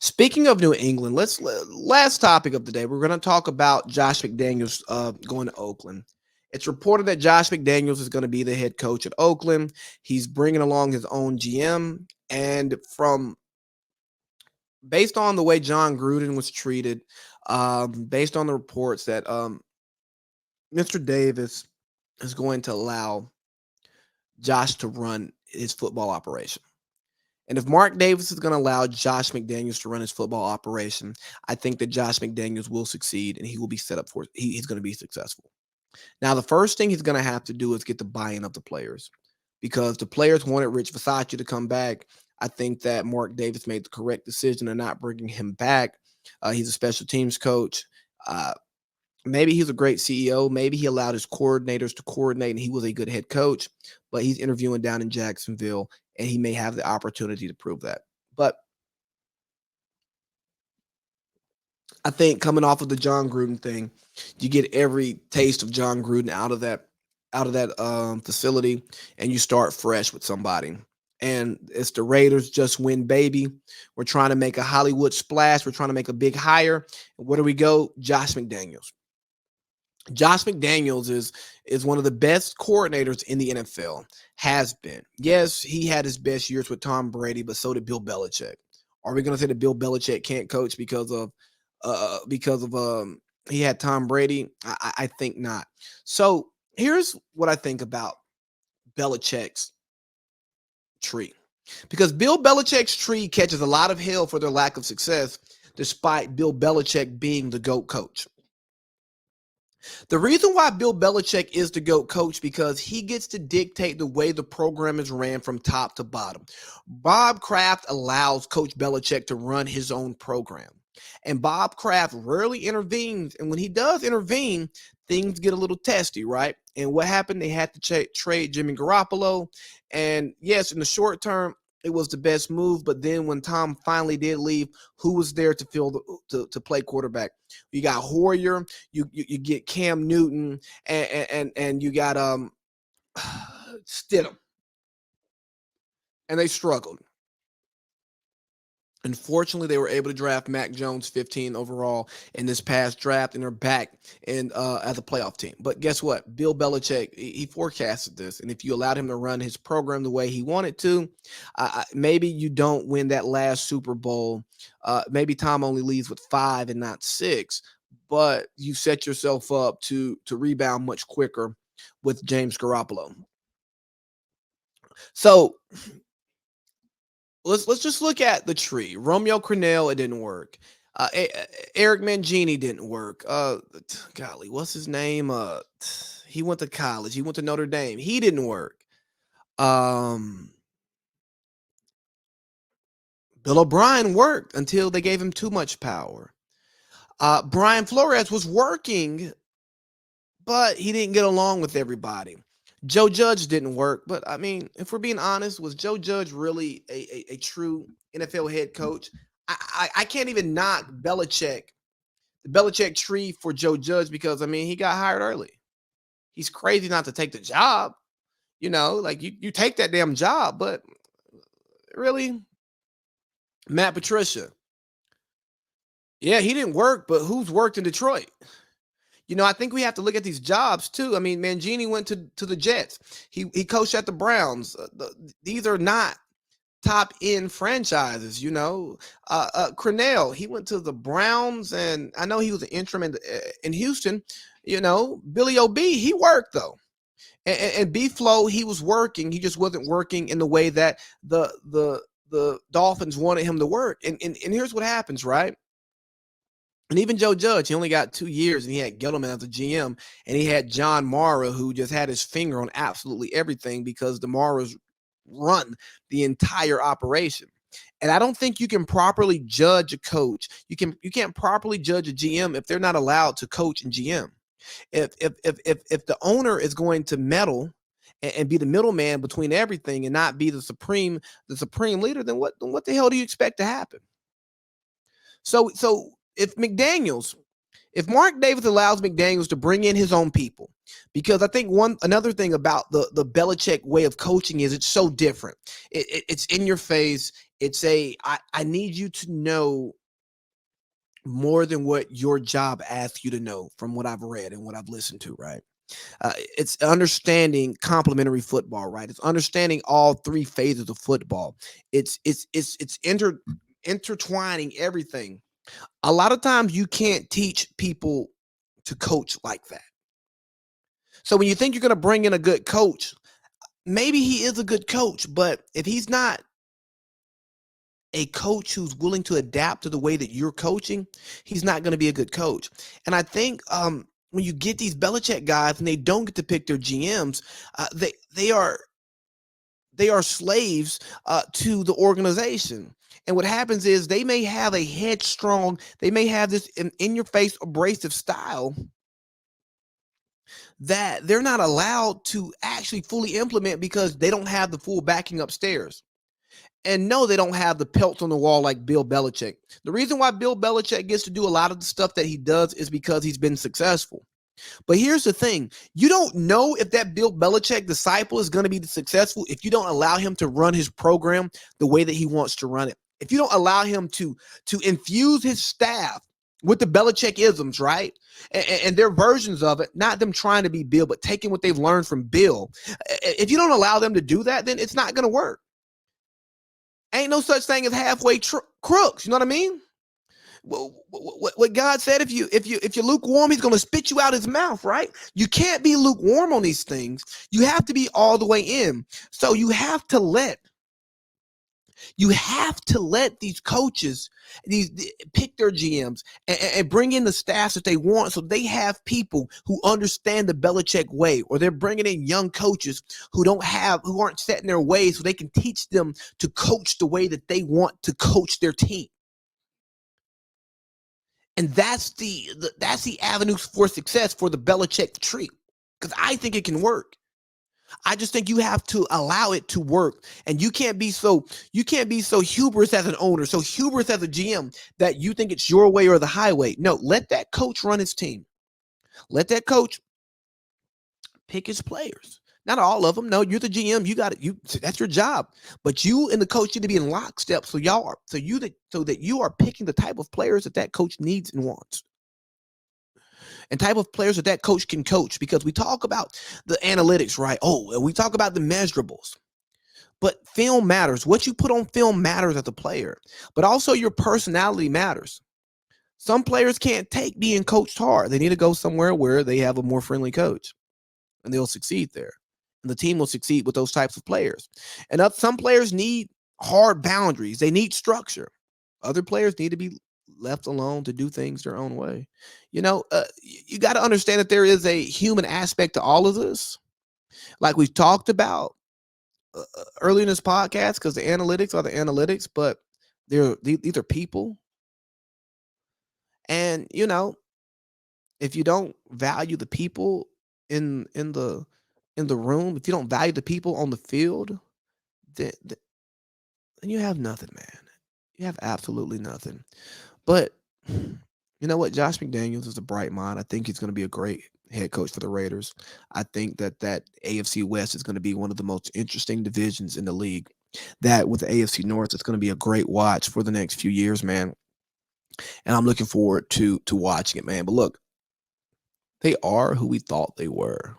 Speaking of New England, last topic of the day. We're going to talk about Josh McDaniels going to Oakland. It's reported that Josh McDaniels is going to be the head coach at Oakland. He's bringing along his own GM, and from based on the way John Gruden was treated, based on the reports that Mr. Davis is going to allow Josh to run his football operation. And if Mark Davis is going to allow Josh McDaniels to run his football operation, I think that Josh McDaniels will succeed and he will be set up for he's going to be successful. Now, the first thing he's going to have to do is get the buy-in of the players because the players wanted Rich Versace to come back. I think that Mark Davis made the correct decision in not bringing him back. He's a special teams coach. Uh, Maybe he's a great CEO. Maybe he allowed his coordinators to coordinate and he was a good head coach, but he's interviewing down in Jacksonville and he may have the opportunity to prove that. But I think coming off of the John Gruden thing, you get every taste of John Gruden out of that facility and you start fresh with somebody. And it's the Raiders just win, baby. We're trying to make a Hollywood splash. We're trying to make a big hire. Where do we go? Josh McDaniels. Josh McDaniels is one of the best coordinators in the NFL. Has been. Yes, he had his best years with Tom Brady, but so did Bill Belichick. Are we going to say that Bill Belichick can't coach because of he had Tom Brady? I think not. So here's what I think about Belichick's tree. Because Bill Belichick's tree catches a lot of hell for their lack of success, despite Bill Belichick being the GOAT coach. The reason why Bill Belichick is the GOAT coach because he gets to dictate the way the program is ran from top to bottom. Bob Kraft allows Coach Belichick to run his own program. And Bob Kraft rarely intervenes. And when he does intervene, things get a little testy, right? And what happened? They had to trade Jimmy Garoppolo. And yes, in the short term, it was the best move. But then when Tom finally did leave, who was there to to play quarterback? You got Hoyer, you get Cam Newton, and you got Stidham, and they struggled. Unfortunately, they were able to draft Mac Jones 15 overall in this past draft, and they're back in as a playoff team. But guess what? Bill Belichick, he forecasted this, and if you allowed him to run his program the way he wanted to, maybe you don't win that last Super Bowl. Maybe Tom only leaves with 5 and not 6, but you set yourself up to rebound much quicker with James Garoppolo. So let's just look at the tree. Romeo Crennel, it didn't work. Eric Mangini didn't work. Golly, what's his name? He went to college. He went to Notre Dame. He didn't work. Um, Bill O'Brien worked until they gave him too much power. Brian Flores was working, but he didn't get along with everybody. Joe Judge didn't work, but I mean, if we're being honest, was Joe Judge really a true NFL head coach? I can't even knock the Belichick tree for Joe Judge because I mean he got hired early. He's crazy not to take the job. Like you take that damn job, but really, Matt Patricia. Yeah, he didn't work, but who's worked in Detroit? I think we have to look at these jobs too. I mean, Mangini went to the Jets. He coached at the Browns. These are not top end franchises. Crennel, he went to the Browns, and I know he was an interim in Houston. Billy O.B. he worked though, and B Flow he was working. He just wasn't working in the way that the Dolphins wanted him to work. And here's what happens, right? And even Joe Judge, he only got 2 years, and he had Gettleman as a GM, and he had John Mara, who just had his finger on absolutely everything because the Maras run the entire operation. And I don't think you can properly judge a coach. You can't properly judge a GM if they're not allowed to coach and GM. If the owner is going to meddle and be the middleman between everything and not be the supreme leader, then what the hell do you expect to happen? So if McDaniels If Mark Davis allows McDaniels to bring in his own people, because I think another thing about the Belichick way of coaching is it's so different. It's in your face. It's I need you to know more than what your job asks you to know from what I've read and what I've listened to, right? It's understanding complementary football, right? It's understanding all three phases of football. It's intertwining everything. A lot of times you can't teach people to coach like that. So when you think you're going to bring in a good coach, maybe he is a good coach, but if he's not a coach who's willing to adapt to the way that you're coaching, he's not going to be a good coach. And I think when you get these Belichick guys and they don't get to pick their GMs, they are slaves to the organization. And what happens is they may have a headstrong, they may have this in your face abrasive style that they're not allowed to actually fully implement because they don't have the full backing upstairs. And no, they don't have the pelts on the wall like Bill Belichick. The reason why Bill Belichick gets to do a lot of the stuff that he does is because he's been successful. But here's the thing. You don't know if that Bill Belichick disciple is going to be successful if you don't allow him to run his program the way that he wants to run it. If you don't allow him to infuse his staff with the Belichick isms, right? And their versions of it, not them trying to be Bill, but taking what they've learned from Bill. If you don't allow them to do that, then it's not going to work. Ain't no such thing as halfway crooks. You know what I mean? What God said, if you're lukewarm, he's going to spit you out his mouth, right? You can't be lukewarm on these things. You have to be all the way in. So you have to let these coaches pick their GMs and bring in the staffs that they want, so they have people who understand the Belichick way, or they're bringing in young coaches who aren't set in their ways, so they can teach them to coach the way that they want to coach their team. And that's the avenue for success for the Belichick tree, because I think it can work. I just think you have to allow it to work, and you can't be so hubris as an owner, so hubris as a GM that you think it's your way or the highway. No, let that coach run his team. Let that coach pick his players. Not all of them. No, you're the GM. You got it. That's your job. But you and the coach need to be in lockstep. So that you are picking the type of players that coach needs and wants, and type of players that coach can coach. Because we talk about the analytics, right? Oh, we talk about the measurables. But film matters. What you put on film matters as a player. But also your personality matters. Some players can't take being coached hard. They need to go somewhere where they have a more friendly coach, and they'll succeed there. And the team will succeed with those types of players. And some players need hard boundaries. They need structure. Other players need to be left alone to do things their own way. You got to understand that there is a human aspect to all of this. Like we've talked about early in this podcast, because the analytics are the analytics, but these are people. And if you don't value the people in the room, if you don't value the people on the field, then you have nothing, man. You have absolutely nothing. But you know what? Josh McDaniels is a bright mind. I think he's going to be a great head coach for the Raiders. I think that AFC West is going to be one of the most interesting divisions in the league. That with the AFC North, it's going to be a great watch for the next few years, man. And I'm looking forward to watching it, man. But look, they are who we thought they were.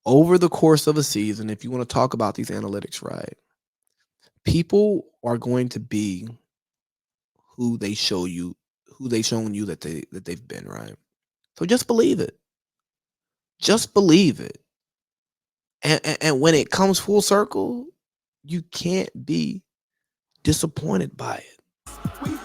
Over the course of a season, if you want to talk about these analytics, right, people are going to be who they show you, who they've shown you that they've been, right? So just believe it. Just believe it. And when it comes full circle, you can't be disappointed by it.